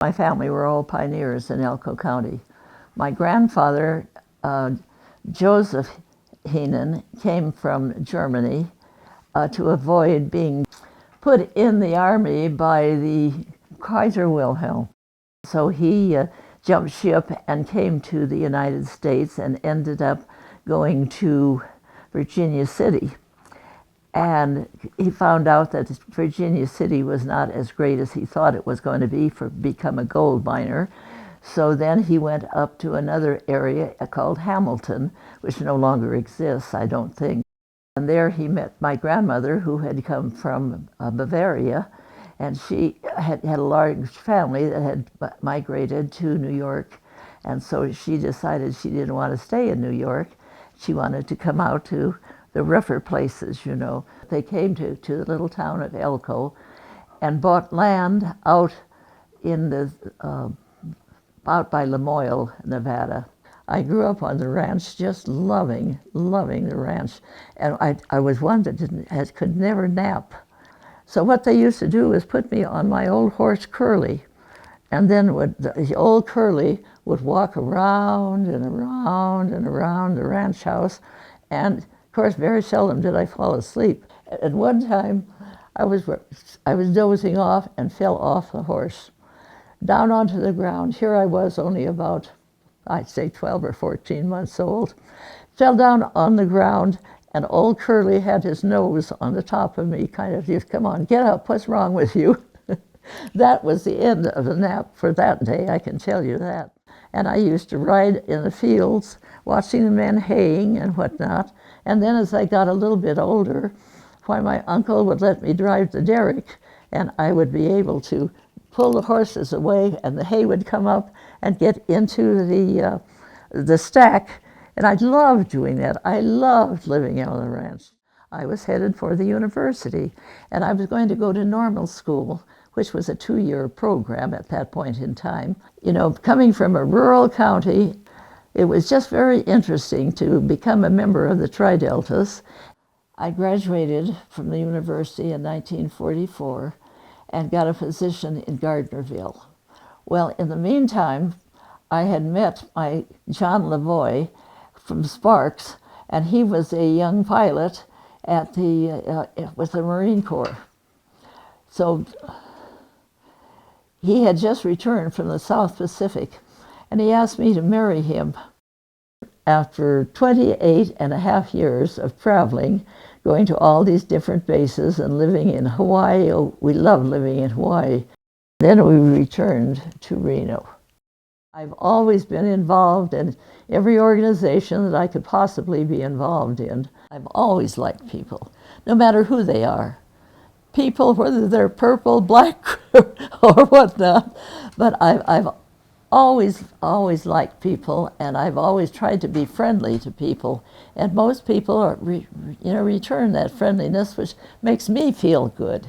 My family were all pioneers in Elko County. My grandfather, Joseph Heenan, came from Germany to avoid being put in the army by the Kaiser Wilhelm. So he jumped ship and came to the United States and ended up going to Virginia City. And he found out that Virginia City was not as great as he thought it was going to be for become a gold miner. So then he went up to another area called Hamilton, which no longer exists, I don't think. And there he met my grandmother, who had come from Bavaria, and she had a large family that had migrated to New York. And so she decided she didn't want to stay in New York. She wanted to come out to the rougher places, you know. They came to the little town of Elko and bought land out in the out by Lamoille, Nevada. I grew up on the ranch, just loving the ranch. And I was one that could never nap. So what they used to do is put me on my old horse Curly, and then the old Curly would walk around and around and around the ranch house, and of course very seldom did I fall asleep. At one time I was dozing off and fell off the horse down onto the ground. Here I was only about, I'd say 12 or 14 months old, fell down on the ground, and old Curly had his nose on the top of me, kind of, come on, get up, what's wrong with you? That was the end of the nap for that day, I can tell you that. And I used to ride in the fields, watching the men haying and whatnot. And then as I got a little bit older, why, my uncle would let me drive the derrick, and I would be able to pull the horses away, and the hay would come up and get into the stack. And I loved doing that. I loved living on the ranch. I was headed for the university, and I was going to go to normal school, which was a 2-year program at that point in time. You know, coming from a rural county, it was just very interesting to become a member of the Tri-Deltas. I graduated from the university in 1944 and got a position in Gardnerville. Well, in the meantime, I had met my John LaVoy from Sparks, and he was a young pilot at with the Marine Corps. So he had just returned from the South Pacific, and he asked me to marry him. After 28 and a half years of traveling, going to all these different bases and living in Hawaii, oh, we loved living in Hawaii. Then we returned to Reno. I've always been involved in every organization that I could possibly be involved in. I've always liked people, no matter who they are. People, whether they're purple, black, or whatnot. But I've always liked people, and I've always tried to be friendly to people. And most people are, return that friendliness, which makes me feel good.